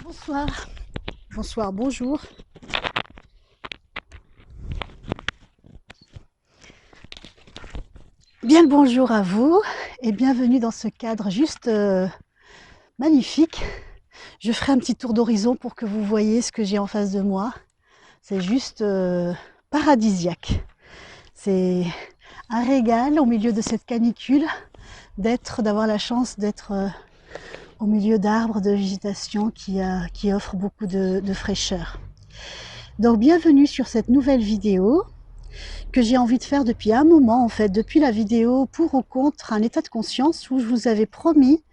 Bonsoir, bonsoir, bonjour. Bien le bonjour à vous et bienvenue dans ce cadre juste magnifique. Je ferai un petit tour d'horizon pour que vous voyez ce que j'ai en face de moi. C'est juste paradisiaque. C'est un régal au milieu de cette canicule d'avoir la chance d'être au milieu d'arbres, de végétation qui offre beaucoup de fraîcheur. Donc bienvenue sur cette nouvelle vidéo que j'ai envie de faire depuis un moment, en fait, depuis la vidéo pour ou contre un état de conscience où je vous avais promis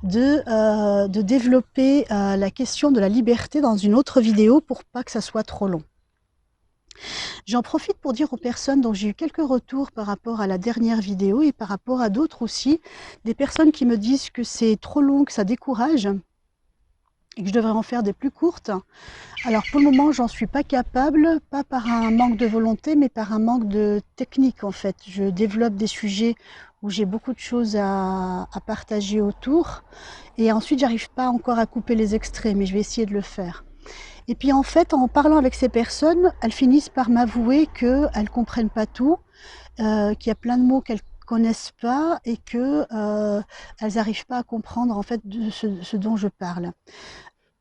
de développer la question de la liberté dans une autre vidéo pour pas que ça soit trop long. J'en profite pour dire aux personnes dont j'ai eu quelques retours par rapport à la dernière vidéo et par rapport à d'autres aussi, des personnes qui me disent que c'est trop long, que ça décourage et que je devrais en faire des plus courtes. Alors pour le moment, j'en suis pas capable, pas par un manque de volonté, mais par un manque de technique en fait. Je développe des sujets où j'ai beaucoup de choses à partager autour et ensuite j'arrive pas encore à couper les extraits, mais je vais essayer de le faire. Et puis en fait, en parlant avec ces personnes, elles finissent par m'avouer qu'elles comprennent pas tout, qu'il y a plein de mots qu'elles connaissent pas et que elles n'arrivent pas à comprendre en fait de ce dont je parle.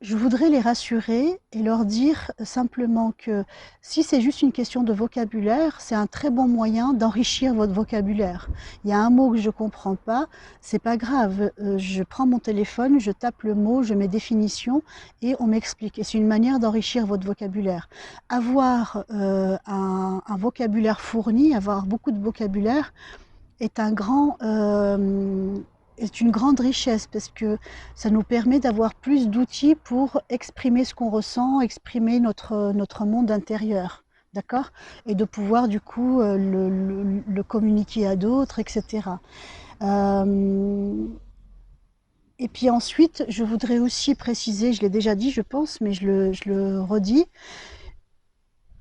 Je voudrais les rassurer et leur dire simplement que si c'est juste une question de vocabulaire, c'est un très bon moyen d'enrichir votre vocabulaire. Il y a un mot que je ne comprends pas, c'est pas grave. Je prends mon téléphone, je tape le mot, je mets définition et on m'explique. Et c'est une manière d'enrichir votre vocabulaire. Avoir un vocabulaire fourni, avoir beaucoup de vocabulaire est est une grande richesse parce que ça nous permet d'avoir plus d'outils pour exprimer ce qu'on ressent, exprimer notre monde intérieur, d'accord? Et de pouvoir du coup le communiquer à d'autres, etc. Et puis ensuite, je voudrais aussi préciser, je l'ai déjà dit, je pense, mais je le redis,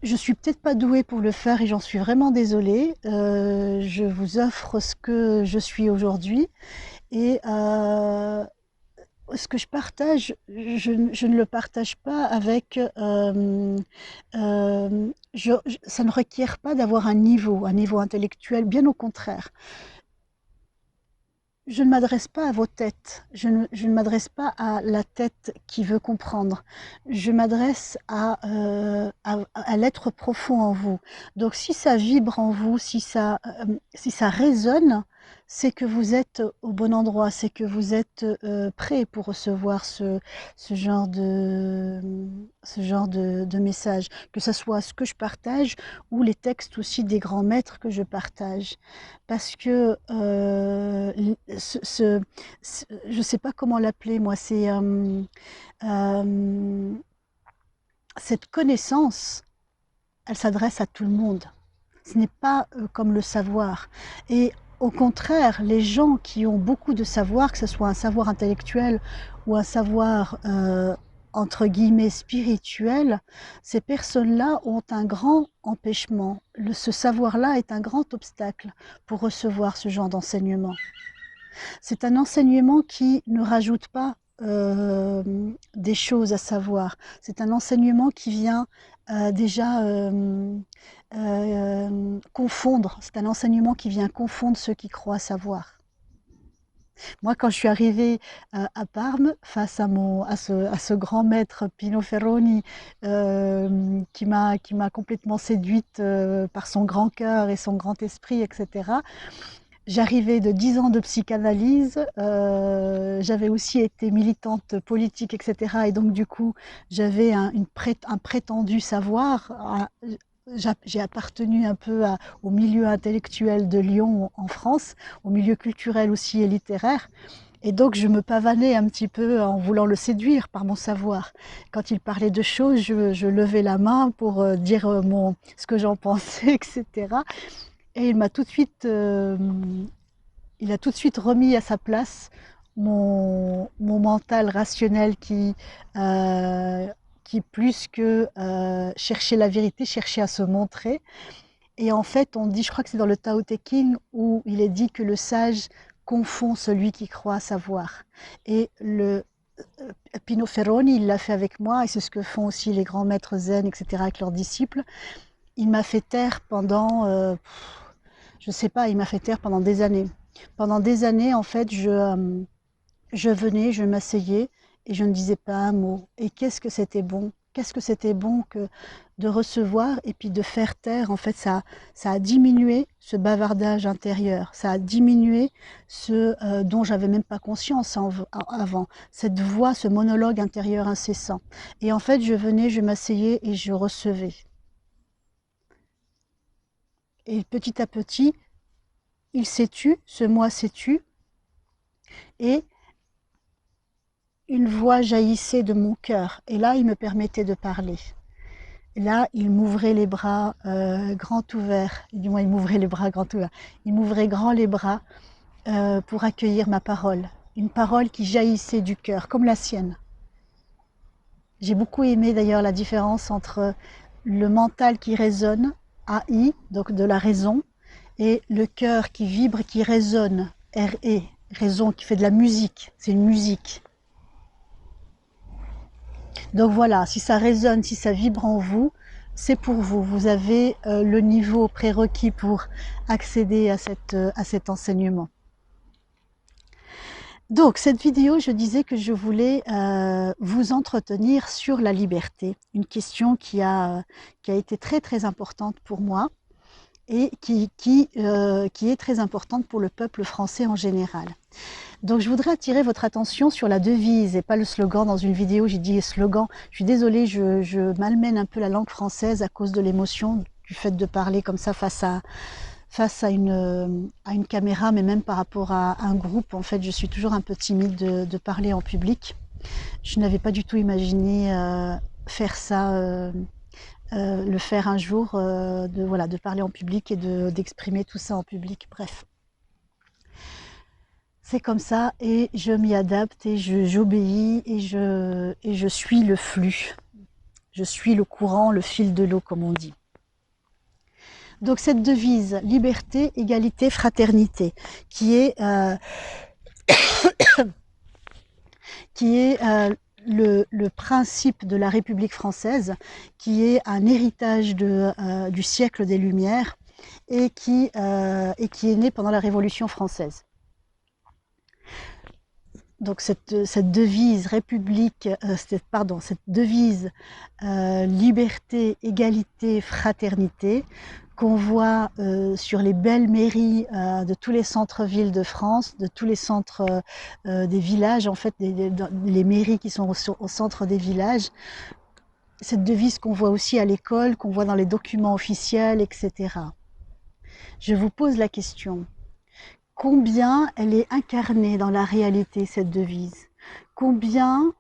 je suis peut-être pas douée pour le faire et j'en suis vraiment désolée. Je vous offre ce que je suis aujourd'hui et ce que je partage, je ne le partage pas avec. Ça ne requiert pas d'avoir un niveau intellectuel, bien au contraire. Je ne m'adresse pas à vos têtes, je ne m'adresse pas à la tête qui veut comprendre, je m'adresse à l'être profond en vous. Donc si ça vibre en vous, si ça résonne, c'est que vous êtes au bon endroit, c'est que vous êtes prêt pour recevoir ce genre de message, que ce soit ce que je partage ou les textes aussi des grands maîtres que je partage. Parce que je ne sais pas comment l'appeler, moi, euh, cette connaissance, elle s'adresse à tout le monde. Ce n'est pas comme le savoir. Et au contraire, les gens qui ont beaucoup de savoir, que ce soit un savoir intellectuel ou un savoir entre guillemets spirituel, ces personnes-là ont un grand empêchement. Ce savoir-là est un grand obstacle pour recevoir ce genre d'enseignement. C'est un enseignement qui ne rajoute pas des choses à savoir. C'est un enseignement qui vient déjà confondre. C'est un enseignement qui vient confondre ceux qui croient savoir. Moi, quand je suis arrivée à Parme, face à ce grand maître Pino Ferroni, qui m'a complètement séduite par son grand cœur et son grand esprit, etc., j'arrivais de 10 ans de psychanalyse, j'avais aussi été militante politique, etc. Et donc, du coup, j'avais un prétendu savoir. J'ai appartenu un peu au milieu intellectuel de Lyon en France, au milieu culturel aussi et littéraire. Et donc, je me pavanais un petit peu en voulant le séduire par mon savoir. Quand il parlait de choses, je levais la main pour dire ce que j'en pensais, etc. Et il a tout de suite remis à sa place mon mental rationnel qui plus que cherchait la vérité, cherchait à se montrer. Et en fait, on dit, je crois que c'est dans le Tao Te Ching, où il est dit que le sage confond celui qui croit savoir. Et Pino Ferroni, il l'a fait avec moi, et c'est ce que font aussi les grands maîtres zen, etc., avec leurs disciples. Il m'a fait taire pendant, je sais pas, il m'a fait taire pendant des années. Pendant des années, en fait, je venais, je m'asseyais et je ne disais pas un mot. Et qu'est-ce que c'était bon! Qu'est-ce que c'était bon que de recevoir et puis de faire taire. En fait, ça a diminué ce bavardage intérieur. Ça a diminué ce dont j'avais même pas conscience avant. Cette voix, ce monologue intérieur incessant. Et en fait, je venais, je m'asseyais et je recevais. Et petit à petit, il s'est tu, ce moi s'est tu, et une voix jaillissait de mon cœur. Et là, il me permettait de parler. Et là, il m'ouvrait les bras grands ouverts. Du moins, il m'ouvrait les bras grands ouverts. Il m'ouvrait grand les bras pour accueillir ma parole. Une parole qui jaillissait du cœur, comme la sienne. J'ai beaucoup aimé d'ailleurs la différence entre le mental qui résonne, AI, donc de la raison, et le cœur qui vibre, qui résonne, RE, raison, qui fait de la musique. C'est une musique. Donc voilà, si ça résonne, si ça vibre en vous, c'est pour vous. Vous avez le niveau prérequis pour accéder à cet enseignement. Donc cette vidéo, je disais que je voulais vous entretenir sur la liberté, une question qui a été très très importante pour moi et qui est très importante pour le peuple français en général. Donc je voudrais attirer votre attention sur la devise et pas le slogan. Dans une vidéo, j'ai dit slogan. Je suis désolée, je malmène un peu la langue française à cause de l'émotion, du fait de parler comme ça face à une caméra, mais même par rapport à un groupe. En fait, je suis toujours un peu timide de parler en public. Je n'avais pas du tout imaginé faire ça, le faire un jour, de parler en public et d'exprimer tout ça en public. Bref. C'est comme ça et je m'y adapte et j'obéis et je suis le flux. Je suis le courant, le fil de l'eau comme on dit. Donc cette devise liberté, égalité, fraternité qui est le principe de la République française, qui est un héritage du siècle des Lumières et qui est né pendant la Révolution française. Donc cette devise République, cette devise liberté, égalité, fraternité qu'on voit sur les belles mairies de tous les centres-villes de France, de tous les centres des villages, en fait, les mairies qui sont au centre des villages. Cette devise qu'on voit aussi à l'école, qu'on voit dans les documents officiels, etc. Je vous pose la question. Combien elle est incarnée dans la réalité, cette devise? Combien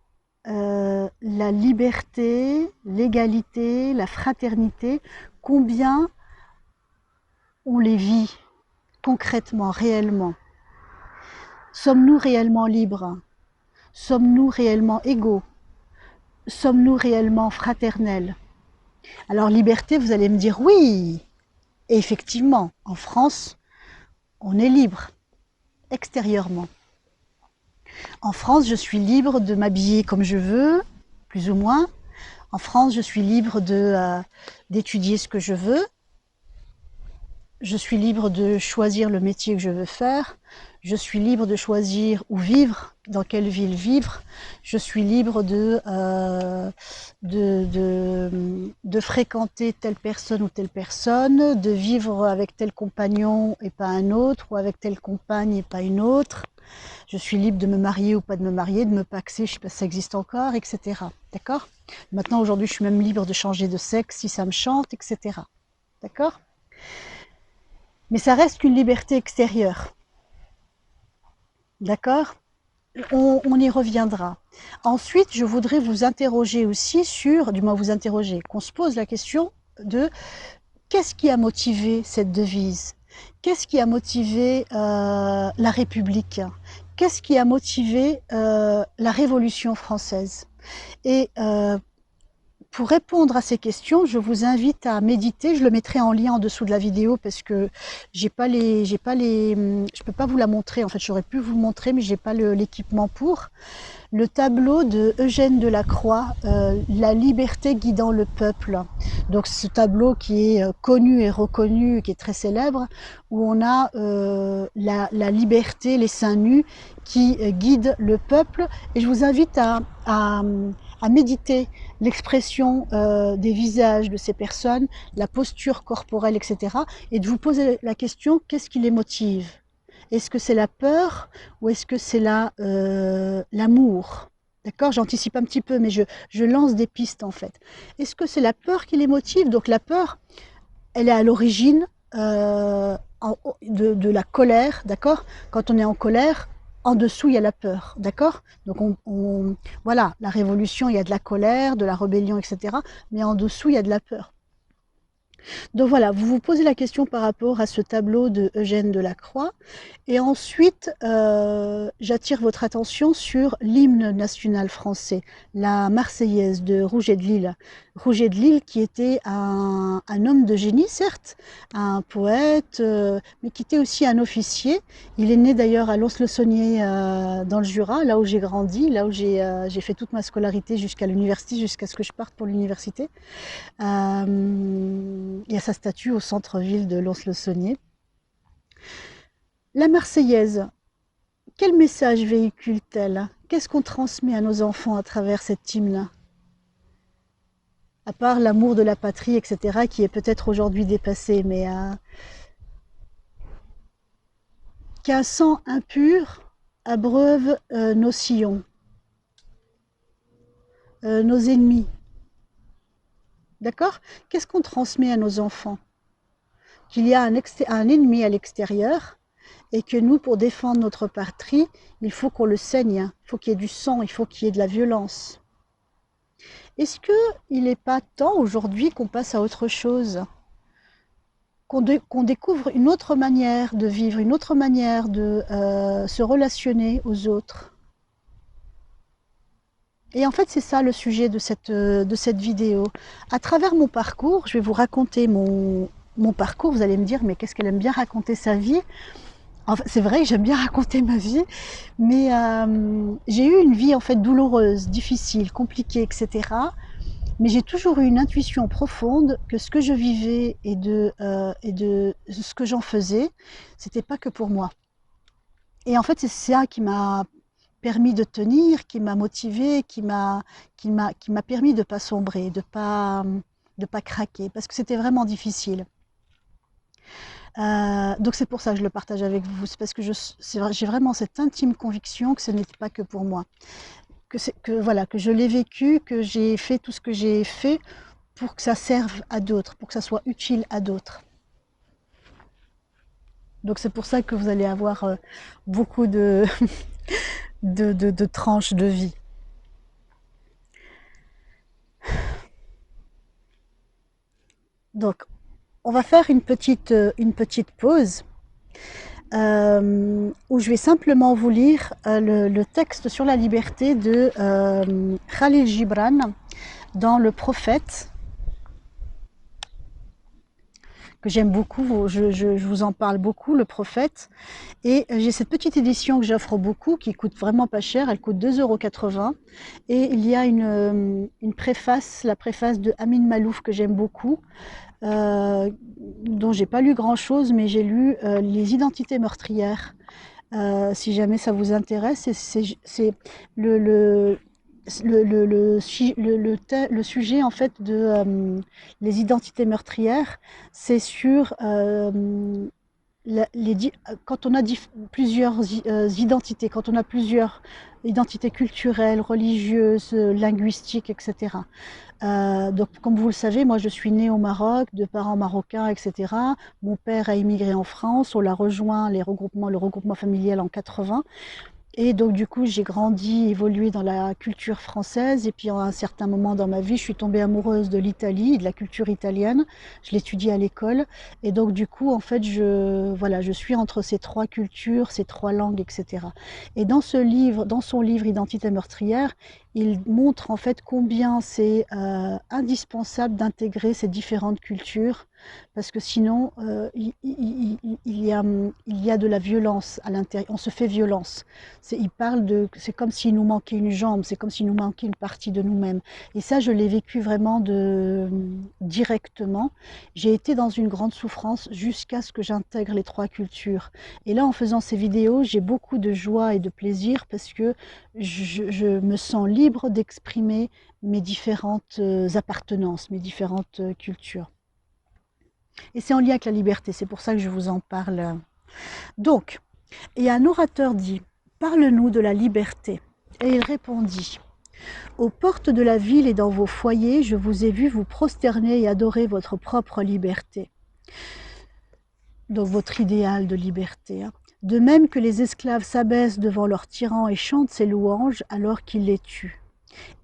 la liberté, l'égalité, la fraternité, combien on les vit concrètement, réellement? Sommes-nous réellement libres? Sommes-nous réellement égaux? Sommes-nous réellement fraternels? Alors liberté, vous allez me dire oui. Et effectivement, en France, on est libre, extérieurement. En France, je suis libre de m'habiller comme je veux, plus ou moins. En France, je suis libre d'étudier ce que je veux. Je suis libre de choisir le métier que je veux faire. Je suis libre de choisir où vivre, dans quelle ville vivre. Je suis libre de fréquenter telle personne ou telle personne, de vivre avec tel compagnon et pas un autre, ou avec telle compagne et pas une autre. Je suis libre de me marier ou pas de me marier, de me paxer, je ne sais pas si ça existe encore, etc. D'accord? Maintenant, aujourd'hui, je suis même libre de changer de sexe si ça me chante, etc. D'accord? Mais ça reste qu'une liberté extérieure. D'accord? On y reviendra. Ensuite, je voudrais vous interroger aussi sur, du moins vous interroger, qu'on se pose la question de qu'est-ce qui a motivé cette devise? Qu'est-ce qui a motivé la République? Qu'est-ce qui a motivé la Révolution française? Et pour répondre à ces questions, je vous invite à méditer. Je le mettrai en lien en dessous de la vidéo parce que je peux pas vous la montrer. En fait, j'aurais pu vous le montrer, mais j'ai pas l'équipement pour. Le tableau de Eugène Delacroix, La liberté guidant le peuple. Donc ce tableau qui est connu et reconnu, qui est très célèbre, où on a la liberté, les seins nus qui guident le peuple. Et je vous invite à méditer l'expression des visages de ces personnes, la posture corporelle, etc. Et de vous poser la question, qu'est-ce qui les motive? Est-ce que c'est la peur ou est-ce que c'est l'amour? D'accord? J'anticipe un petit peu, mais je lance des pistes en fait. Est-ce que c'est la peur qui les motive? Donc la peur, elle est à l'origine de la colère, d'accord? Quand on est en colère, en dessous, il y a la peur, d'accord? Donc voilà, la révolution, il y a de la colère, de la rébellion, etc. Mais en dessous, il y a de la peur. Donc voilà, vous vous posez la question par rapport à ce tableau de Eugène Delacroix. Et ensuite, j'attire votre attention sur l'hymne national français, la Marseillaise de Rouget de Lisle. Rouget de Lisle qui était un homme de génie, certes, un poète, mais qui était aussi un officier. Il est né d'ailleurs à Lons-le-Saunier dans le Jura, là où j'ai grandi, là où j'ai fait toute ma scolarité jusqu'à l'université, jusqu'à ce que je parte pour l'université. Il y a sa statue au centre-ville de Lons-le-Saunier. La Marseillaise, quel message véhicule-t-elle? Qu'est-ce qu'on transmet à nos enfants à travers cet hymne? À part l'amour de la patrie, etc., qui est peut-être aujourd'hui dépassé, mais qu'un sang impur abreuve nos sillons, nos ennemis. D'accord? Qu'est-ce qu'on transmet à nos enfants? Qu'il y a un ennemi à l'extérieur, et que nous, pour défendre notre patrie, il faut qu'on le saigne, il faut qu'il y ait du sang, il faut qu'il y ait de la violence. Est-ce qu'il n'est pas temps aujourd'hui qu'on passe à autre chose, qu'on découvre une autre manière de vivre, une autre manière de se relationner aux autres? Et en fait, c'est ça le sujet de cette vidéo. À travers mon parcours, je vais vous raconter mon parcours. Vous allez me dire, mais qu'est-ce qu'elle aime bien raconter sa vie? Enfin, c'est vrai que j'aime bien raconter ma vie, mais j'ai eu une vie en fait douloureuse, difficile, compliquée, etc. Mais j'ai toujours eu une intuition profonde que ce que je vivais et de ce que j'en faisais, c'était pas que pour moi. Et en fait, c'est ça qui m'a permis de tenir, qui m'a motivée, qui m'a permis de pas sombrer, de pas craquer, parce que c'était vraiment difficile. Donc c'est pour ça que je le partage avec vous, c'est parce que j'ai vraiment cette intime conviction que ce n'était pas que pour moi, voilà, que je l'ai vécu, que j'ai fait tout ce que j'ai fait pour que ça serve à d'autres, pour que ça soit utile à d'autres. Donc c'est pour ça que vous allez avoir beaucoup de, de tranches de vie. Donc on va faire une petite pause où je vais simplement vous lire le texte sur la liberté de Khalil Gibran dans Le Prophète, que j'aime beaucoup, je vous en parle beaucoup, Le Prophète. Et j'ai cette petite édition que j'offre beaucoup, qui coûte vraiment pas cher, elle coûte 2,80 €. Et il y a une préface, la préface de Amin Malouf, que j'aime beaucoup, dont j'ai pas lu grand chose, mais j'ai lu Les identités meurtrières. Si jamais ça vous intéresse, c'est le sujet en fait de les identités meurtrières, c'est sur quand on a plusieurs identités, quand on a plusieurs identités culturelles, religieuses, linguistiques, etc. Donc, comme vous le savez, moi je suis née au Maroc, de parents marocains, etc. Mon père a immigré en France, on l'a rejoint le regroupement familial en 80. Et donc du coup, j'ai grandi, évolué dans la culture française et puis à un certain moment dans ma vie, je suis tombée amoureuse de l'Italie, de la culture italienne. Je l'étudie à l'école et donc du coup, en fait, voilà, je suis entre ces trois cultures, ces trois langues, etc. Et dans ce livre, dans son livre Identité meurtrière, il montre en fait combien c'est indispensable d'intégrer ces différentes cultures parce que sinon, il y a de la violence à l'intérieur, on se fait violence. Il parle c'est comme s'il nous manquait une jambe, c'est comme s'il nous manquait une partie de nous-mêmes. Et ça, je l'ai vécu vraiment directement. J'ai été dans une grande souffrance jusqu'à ce que j'intègre les trois cultures. Et là, en faisant ces vidéos, j'ai beaucoup de joie et de plaisir parce que je me sens libre d'exprimer mes différentes appartenances, mes différentes cultures. Et c'est en lien avec la liberté, c'est pour ça que je vous en parle. Donc, et un orateur dit, parle-nous de la liberté. Et il répondit, aux portes de la ville et dans vos foyers, je vous ai vu vous prosterner et adorer votre propre liberté. Donc votre idéal de liberté. De même que les esclaves s'abaissent devant leur tyran et chantent ses louanges alors qu'il les tue.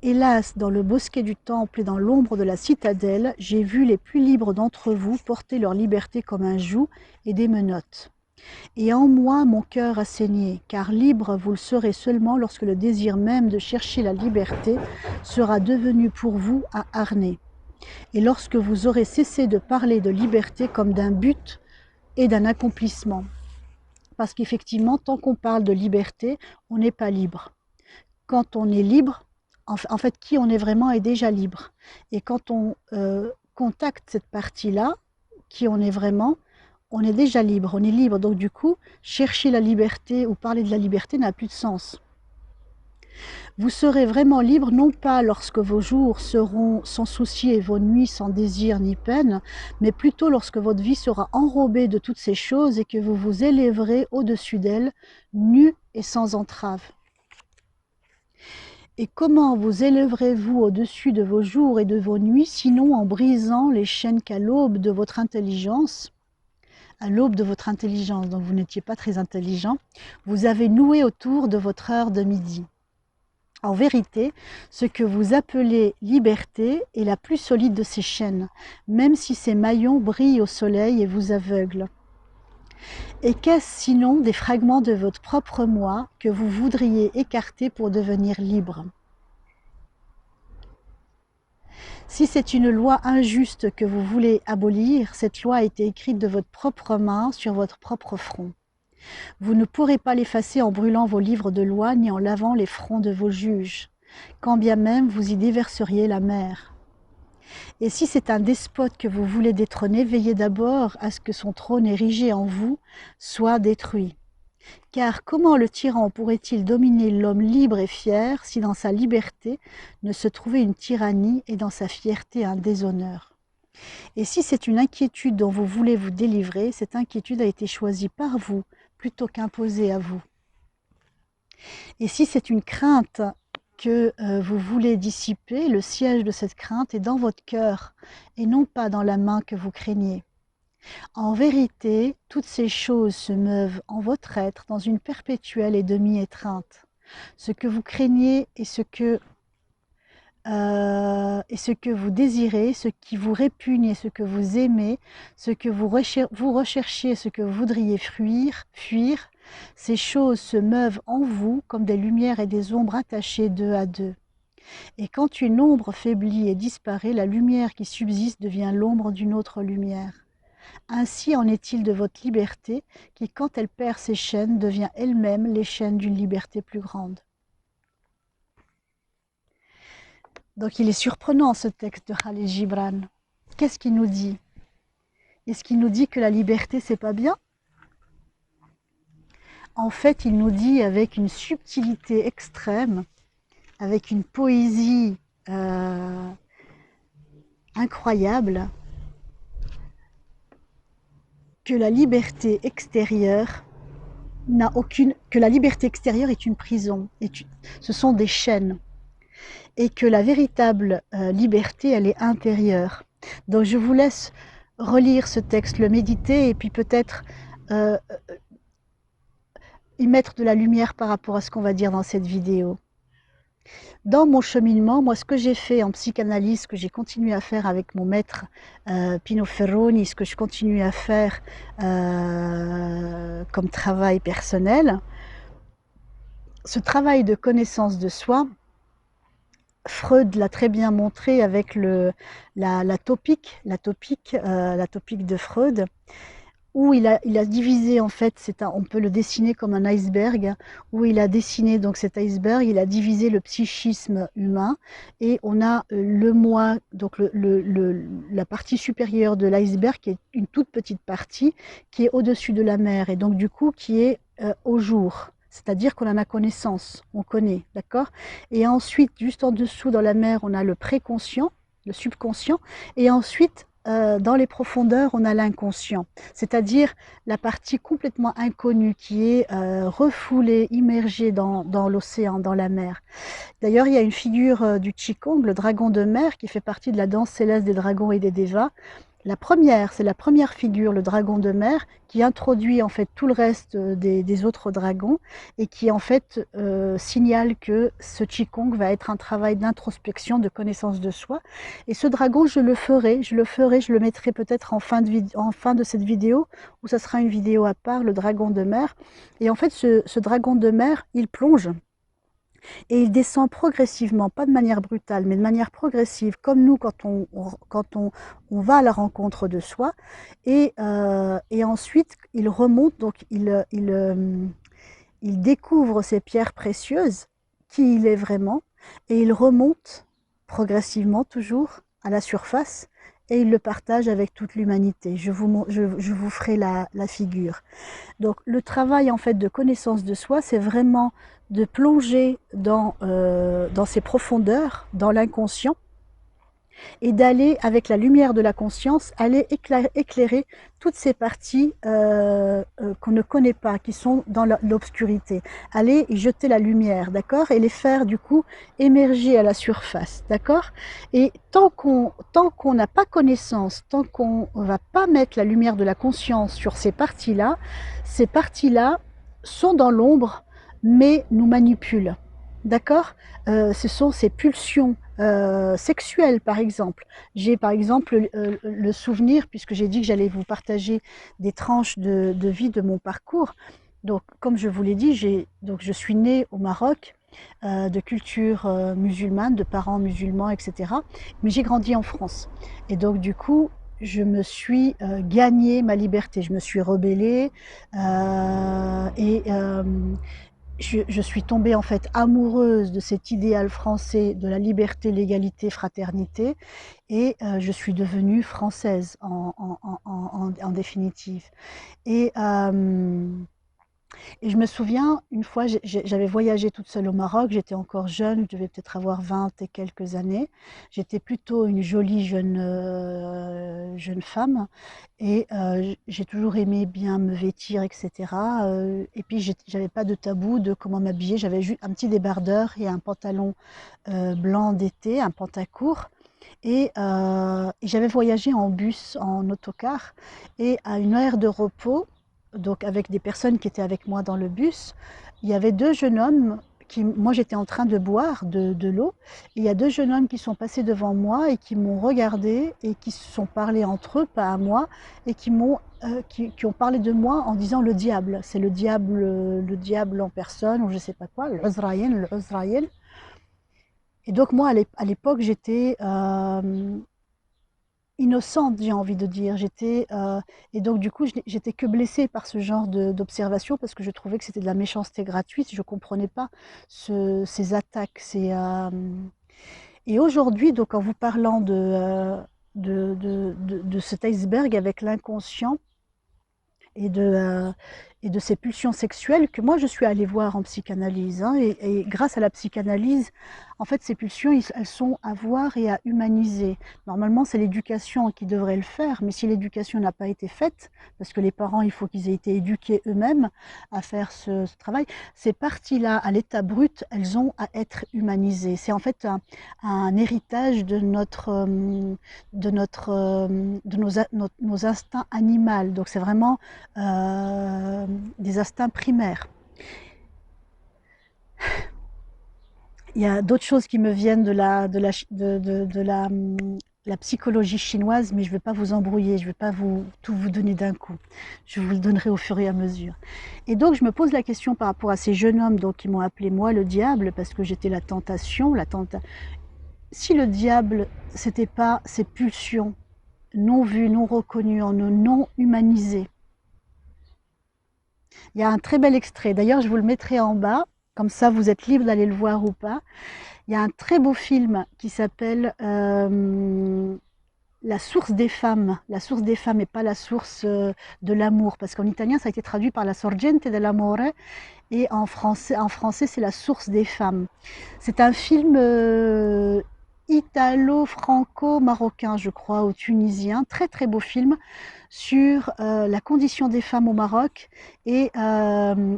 Hélas, dans le bosquet du temple et dans l'ombre de la citadelle, j'ai vu les plus libres d'entre vous porter leur liberté comme un joug et des menottes. Et en moi mon cœur a saigné, car libre vous le serez seulement lorsque le désir même de chercher la liberté sera devenu pour vous un harnais. Et lorsque vous aurez cessé de parler de liberté comme d'un but et d'un accomplissement. Parce qu'effectivement, tant qu'on parle de liberté, on n'est pas libre. Quand on est libre, en fait, qui on est vraiment est déjà libre. Et quand on contacte cette partie-là, qui on est vraiment, on est déjà libre, on est libre. Donc du coup, chercher la liberté ou parler de la liberté n'a plus de sens. Vous serez vraiment libre, non pas lorsque vos jours seront sans souci et vos nuits sans désir ni peine, mais plutôt lorsque votre vie sera enrobée de toutes ces choses et que vous vous élèverez au-dessus d'elles, nus et sans entrave. Et comment vous élèverez-vous au-dessus de vos jours et de vos nuits, sinon en brisant les chaînes qu'à l'aube de votre intelligence, à l'aube de votre intelligence, donc vous n'étiez pas très intelligent, vous avez noué autour de votre heure de midi. En vérité, ce que vous appelez liberté est la plus solide de ces chaînes, même si ces maillons brillent au soleil et vous aveuglent. Et qu'est-ce sinon des fragments de votre propre moi que vous voudriez écarter pour devenir libre? Si c'est une loi injuste que vous voulez abolir, cette loi a été écrite de votre propre main sur votre propre front. Vous ne pourrez pas l'effacer en brûlant vos livres de loi ni en lavant les fronts de vos juges, quand bien même vous y déverseriez la mer. Et si c'est un despote que vous voulez détrôner, veillez d'abord à ce que son trône érigé en vous soit détruit. Car comment le tyran pourrait-il dominer l'homme libre et fier si dans sa liberté ne se trouvait une tyrannie et dans sa fierté un déshonneur? Et si c'est une inquiétude dont vous voulez vous délivrer, cette inquiétude a été choisie par vous plutôt qu'imposée à vous. Et si c'est une crainte que vous voulez dissiper, le siège de cette crainte est dans votre cœur et non pas dans la main que vous craignez. En vérité, toutes ces choses se meuvent en votre être dans une perpétuelle et demi-étreinte. Ce que vous craignez et ce que vous désirez, ce qui vous répugne et ce que vous aimez, ce que vous recherchez et ce que vous voudriez fuir, ces choses se meuvent en vous comme des lumières et des ombres attachées deux à deux. Et quand une ombre faiblit et disparaît, la lumière qui subsiste devient l'ombre d'une autre lumière. Ainsi en est-il de votre liberté, qui, quand elle perd ses chaînes, devient elle-même les chaînes d'une liberté plus grande. Donc il est surprenant ce texte de Khalil Gibran. Qu'est-ce qu'il nous dit? Est-ce qu'il nous dit que la liberté, c'est pas bien? En fait, il nous dit avec une subtilité extrême, avec une poésie incroyable, que la liberté extérieure que la liberté extérieure est une prison, ce sont des chaînes, et que la véritable liberté, elle est intérieure. Donc je vous laisse relire ce texte, le méditer, et puis peut-être y mettre de la lumière par rapport à ce qu'on va dire dans cette vidéo. Dans mon cheminement, moi, ce que j'ai fait en psychanalyse, ce que j'ai continué à faire avec mon maître Pino Ferroni, ce que je continue à faire comme travail personnel, ce travail de connaissance de soi, Freud l'a très bien montré avec la topique de Freud, où il a divisé, en fait, on peut le dessiner comme un iceberg, où il a dessiné donc cet iceberg, il a divisé le psychisme humain, et on a le moi, donc la partie supérieure de l'iceberg, qui est une toute petite partie, qui est au-dessus de la mer, et donc du coup qui est au jour. C'est-à-dire qu'on en a connaissance, on connaît, d'accord? Et ensuite, juste en dessous dans la mer, on a le préconscient, le subconscient, et ensuite, dans les profondeurs, on a l'inconscient, c'est-à-dire la partie complètement inconnue qui est refoulée, immergée dans l'océan, dans la mer. D'ailleurs, il y a une figure du Qigong, le dragon de mer, qui fait partie de la danse céleste des dragons et des dévas. C'est la première figure, le dragon de mer, qui introduit en fait tout le reste des autres dragons et qui en fait signale que ce Qigong va être un travail d'introspection, de connaissance de soi. Et ce dragon, je le mettrai peut-être en fin de cette vidéo, où ça sera une vidéo à part, le dragon de mer. Et en fait, ce dragon de mer, il plonge. Et il descend progressivement, pas de manière brutale, mais de manière progressive, comme nous quand on va à la rencontre de soi. Et ensuite, il remonte, donc il découvre ces pierres précieuses, qui il est vraiment, et il remonte progressivement toujours à la surface, et il le partage avec toute l'humanité. Je vous ferai la figure. Donc le travail en fait de connaissance de soi, c'est vraiment de plonger dans ces profondeurs, dans l'inconscient, et d'aller, avec la lumière de la conscience, aller éclairer toutes ces parties qu'on ne connaît pas, qui sont dans l'obscurité. Aller y jeter la lumière, d'accord? Et les faire du coup émerger à la surface, d'accord? Et tant qu'on n'a pas connaissance, tant qu'on ne va pas mettre la lumière de la conscience sur ces parties-là sont dans l'ombre, mais nous manipulent. D'accord? Ce sont ces pulsions sexuelles, par exemple. J'ai par exemple le souvenir, puisque j'ai dit que j'allais vous partager des tranches de vie de mon parcours. Donc, comme je vous l'ai dit, je suis née au Maroc, de culture musulmane, de parents musulmans, etc. Mais j'ai grandi en France. Et donc, du coup, je me suis gagné ma liberté. Je me suis rebellée je suis tombée en fait amoureuse de cet idéal français de la liberté, l'égalité, fraternité, et je suis devenue française en définitive. Et, euh, et je me souviens, une fois, j'avais voyagé toute seule au Maroc, j'étais encore jeune, je devais peut-être avoir 20 et quelques années. J'étais plutôt une jolie jeune femme et j'ai toujours aimé bien me vêtir, etc. Et puis, j'avais pas de tabou de comment m'habiller. J'avais juste un petit débardeur et un pantalon blanc d'été, un pantacourt. Et j'avais voyagé en bus, en autocar, et à une aire de repos, donc avec des personnes qui étaient avec moi dans le bus, il y avait deux jeunes hommes moi j'étais en train de boire de l'eau, et il y a deux jeunes hommes qui sont passés devant moi et qui m'ont regardé et qui se sont parlé entre eux, pas à moi, et qui ont parlé de moi en disant le diable, c'est le diable en personne, ou je sais pas quoi, le Uzraïl. Et donc moi à l'époque j'étais innocente, j'ai envie de dire. Et donc du coup, j'étais que blessée par ce genre d'observation, parce que je trouvais que c'était de la méchanceté gratuite. Je ne comprenais pas ces attaques. Et aujourd'hui, donc en vous parlant de cet iceberg avec l'inconscient et de ces pulsions sexuelles que moi je suis allée voir en psychanalyse, hein, et grâce à la psychanalyse, en fait ces pulsions elles sont à voir et à humaniser. Normalement c'est l'éducation qui devrait le faire, mais si l'éducation n'a pas été faite, parce que les parents il faut qu'ils aient été éduqués eux-mêmes à faire ce travail, ces parties-là à l'état brut elles ont à être humanisées. C'est en fait un héritage de nos instincts animaux, donc c'est vraiment des instincts primaires. Il y a d'autres choses qui me viennent la psychologie chinoise, mais je ne vais pas vous embrouiller, je ne vais pas tout vous donner d'un coup. Je vous le donnerai au fur et à mesure. Et donc, je me pose la question par rapport à ces jeunes hommes donc, qui m'ont appelé moi le diable, parce que j'étais la tentation, Si le diable, c'était pas ces pulsions non vues, non reconnues, non humanisées. Il y a un très bel extrait, d'ailleurs je vous le mettrai en bas, comme ça vous êtes libre d'aller le voir ou pas. Il y a un très beau film qui s'appelle La source des femmes. La source des femmes et pas la source de l'amour. Parce qu'en italien, ça a été traduit par la sorgente dell'amore. Et en français c'est la source des femmes. C'est un film italo-franco-marocain, je crois, ou tunisien. Très très beau film sur la condition des femmes au Maroc et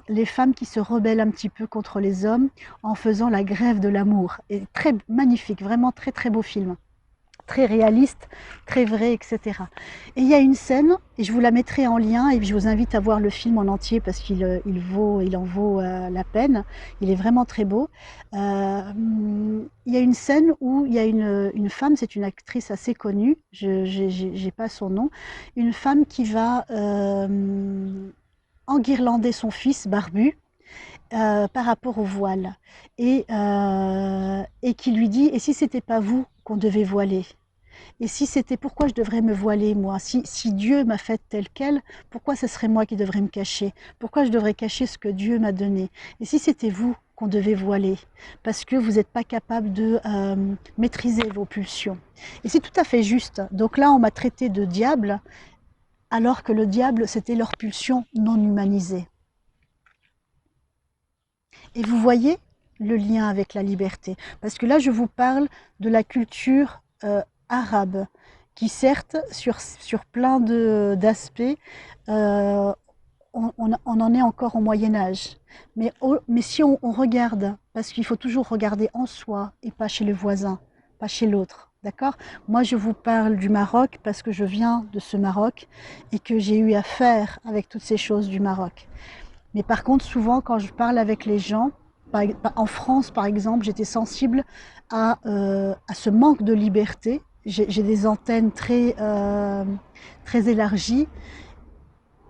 les femmes qui se rebellent un petit peu contre les hommes en faisant la grève de l'amour. Et très magnifique, vraiment très très beau film. Très réaliste, très vrai, etc. Et il y a une scène, et je vous la mettrai en lien, et je vous invite à voir le film en entier parce qu'il en vaut la peine. Il est vraiment très beau. Il y a une scène où il y a une femme, c'est une actrice assez connue, je n'ai pas son nom, une femme qui va enguirlander son fils barbu par rapport au voile et qui lui dit et si c'était pas vous qu'on devait voiler et si c'était pourquoi je devrais me voiler moi si Dieu m'a faite telle quelle pourquoi ce serait moi qui devrais me cacher pourquoi je devrais cacher ce que Dieu m'a donné et si c'était vous qu'on devait voiler parce que vous n'êtes pas capable de maîtriser vos pulsions et c'est tout à fait juste donc là on m'a traité de diable alors que le diable c'était leur pulsion non humanisée. Et vous voyez le lien avec la liberté. Parce que là, je vous parle de la culture arabe, qui certes, sur plein d'aspects, euh, on en est encore au Moyen Âge. Mais si on regarde, parce qu'il faut toujours regarder en soi et pas chez le voisin, pas chez l'autre. D'accord? Moi, je vous parle du Maroc parce que je viens de ce Maroc et que j'ai eu affaire avec toutes ces choses du Maroc. Mais par contre, souvent, quand je parle avec les gens, en France, par exemple, j'étais sensible à ce manque de liberté. J'ai des antennes très élargies.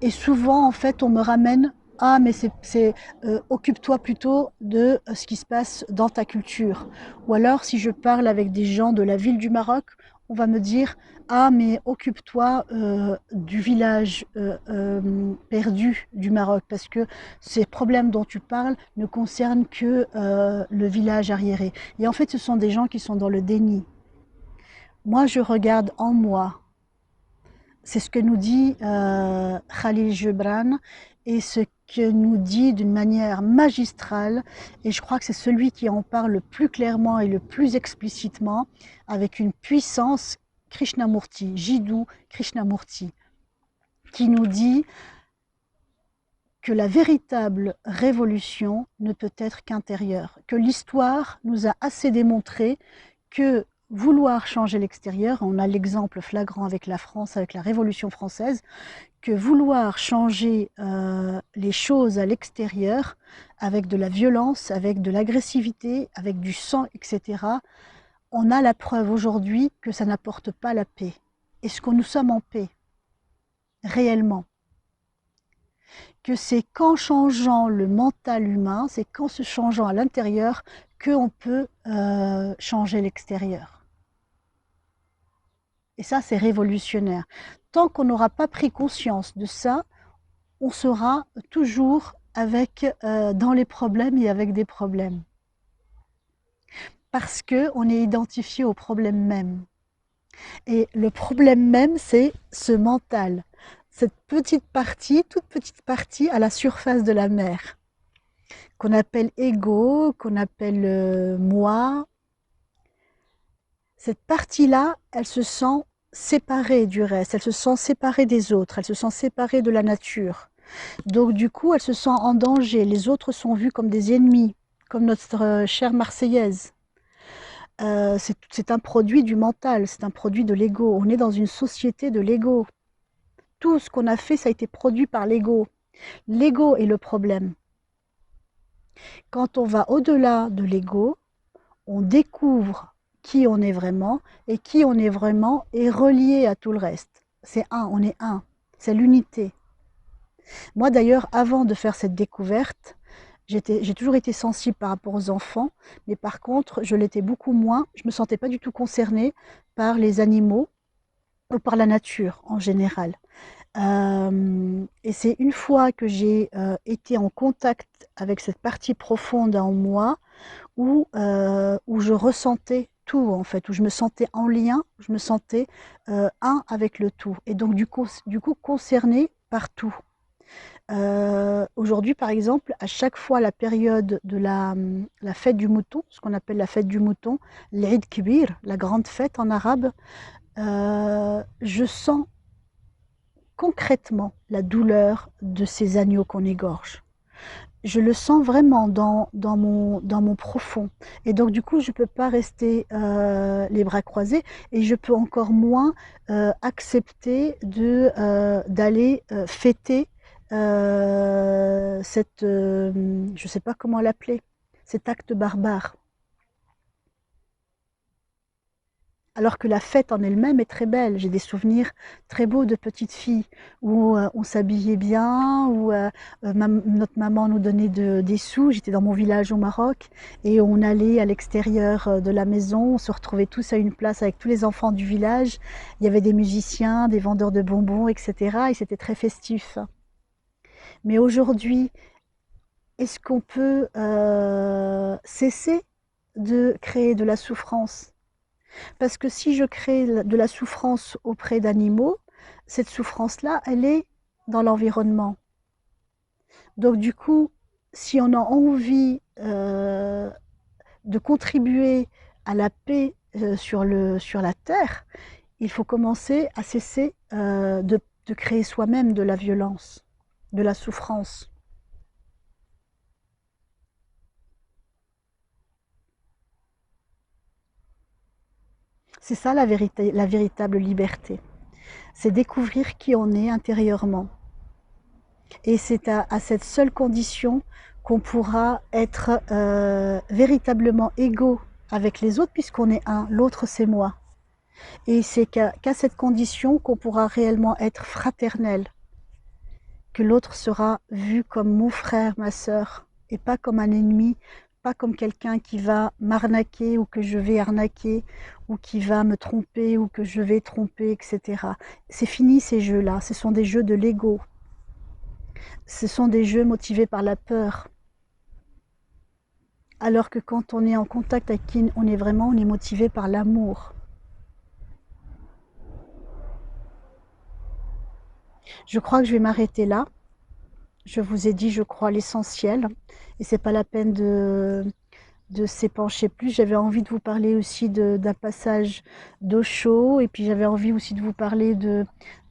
Et souvent, en fait, on me ramène ah, mais occupe-toi plutôt de ce qui se passe dans ta culture. Ou alors, si je parle avec des gens de la ville du Maroc, on va me dire ah, mais occupe-toi du village perdu du Maroc, parce que ces problèmes dont tu parles ne concernent que le village arriéré. Et en fait, ce sont des gens qui sont dans le déni. Moi, je regarde en moi. C'est ce que nous dit Khalil Gibran et ce que nous dit d'une manière magistrale, et je crois que c'est celui qui en parle le plus clairement et le plus explicitement, avec une puissance, Krishnamurti, Jiddu Krishnamurti, qui nous dit que la véritable révolution ne peut être qu'intérieure, que l'histoire nous a assez démontré que vouloir changer l'extérieur, on a l'exemple flagrant avec la France, avec la Révolution française, que vouloir changer les choses à l'extérieur, avec de la violence, avec de l'agressivité, avec du sang, etc., on a la preuve aujourd'hui que ça n'apporte pas la paix. Est-ce que nous sommes en paix, réellement? Que c'est qu'en changeant le mental humain, c'est qu'en se changeant à l'intérieur qu'on peut changer l'extérieur. Et ça, c'est révolutionnaire. Tant qu'on n'aura pas pris conscience de ça, on sera toujours dans les problèmes et avec des problèmes. Parce qu'on est identifié au problème même. Et le problème même, c'est ce mental. Cette petite partie, toute petite partie à la surface de la mer, qu'on appelle ego, qu'on appelle moi. Cette partie-là, elle se sent séparée du reste, elle se sent séparée des autres, elle se sent séparée de la nature. Donc du coup, elle se sent en danger. Les autres sont vus comme des ennemis, comme notre chère Marseillaise. C'est un produit du mental, c'est un produit de l'ego. On est dans une société de l'ego. Tout ce qu'on a fait, ça a été produit par l'ego. L'ego est le problème. Quand on va au-delà de l'ego, on découvre qui on est vraiment, et qui on est vraiment est relié à tout le reste. C'est on est un, c'est l'unité. Moi d'ailleurs, avant de faire cette découverte, j'ai toujours été sensible par rapport aux enfants, mais par contre, je l'étais beaucoup moins. Je me sentais pas du tout concernée par les animaux ou par la nature en général. Et c'est une fois que j'ai été en contact avec cette partie profonde en moi où je ressentais tout en fait, où je me sentais en lien, je me sentais un avec le tout, et donc du coup concernée par tout. Aujourd'hui, par exemple, à chaque fois la période de la fête du mouton, ce qu'on appelle la fête du mouton, l'Eid Kibir, la grande fête en arabe, je sens concrètement la douleur de ces agneaux qu'on égorge. Je le sens vraiment dans mon profond. Et donc, du coup, je ne peux pas rester les bras croisés, et je peux encore moins accepter d'aller fêter je ne sais pas comment l'appeler, cet acte barbare. Alors que la fête en elle-même est très belle. J'ai des souvenirs très beaux de petites filles où on s'habillait bien, où notre maman nous donnait des sous. J'étais dans mon village au Maroc et on allait à l'extérieur de la maison. On se retrouvait tous à une place avec tous les enfants du village. Il y avait des musiciens, des vendeurs de bonbons, etc. Et c'était très festif. Mais aujourd'hui, est-ce qu'on peut cesser de créer de la souffrance? Parce que si je crée de la souffrance auprès d'animaux, cette souffrance-là, elle est dans l'environnement. Donc du coup, si on a envie de contribuer à la paix sur la Terre, il faut commencer à cesser de créer soi-même de la violence, de la souffrance. C'est ça la vérité, la véritable liberté. C'est découvrir qui on est intérieurement. Et c'est à cette seule condition qu'on pourra être véritablement égaux avec les autres, puisqu'on est un, l'autre c'est moi. Et c'est qu'à cette condition qu'on pourra réellement être fraternel, que l'autre sera vu comme mon frère, ma sœur, et pas comme un ennemi, pas comme quelqu'un qui va m'arnaquer ou que je vais arnaquer, ou qui va me tromper ou que je vais tromper, etc. C'est fini ces jeux-là, ce sont des jeux de l'ego. Ce sont des jeux motivés par la peur. Alors que quand on est en contact avec qui on est vraiment, on est motivé par l'amour. Je crois que je vais m'arrêter là. Je vous ai dit, je crois, l'essentiel. Et c'est pas la peine de s'épancher plus. J'avais envie de vous parler aussi d'un passage d'Osho, et puis j'avais envie aussi de vous parler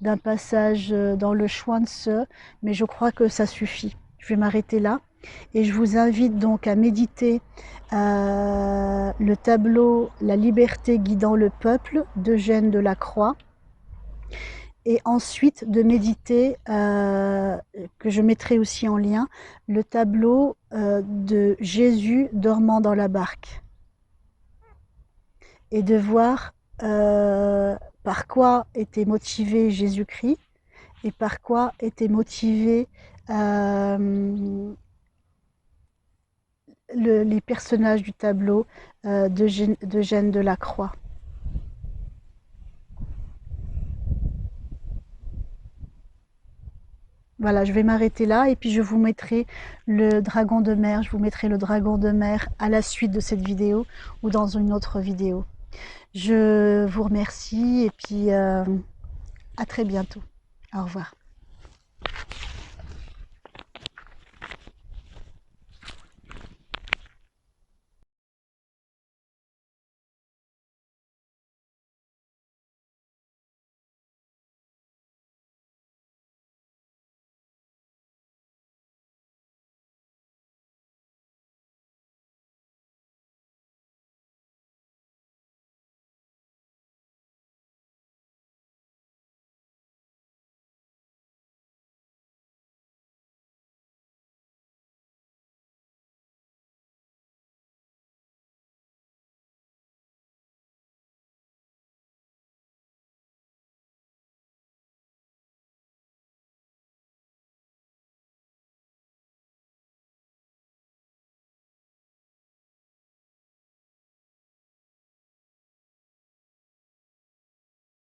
d'un passage dans le Chuang-Tzu, mais je crois que ça suffit. Je vais m'arrêter là, et je vous invite donc à méditer le tableau La liberté guidant le peuple d'Eugène Delacroix, et ensuite de méditer, que je mettrai aussi en lien, le tableau de Jésus dormant dans la barque, et de voir par quoi était motivé Jésus-Christ et par quoi étaient motivés les personnages du tableau d'Eugène Delacroix. Voilà, je vais m'arrêter là, et puis je vous mettrai le dragon de mer, je vous mettrai le dragon de mer à la suite de cette vidéo ou dans une autre vidéo. Je vous remercie, et puis à très bientôt. Au revoir.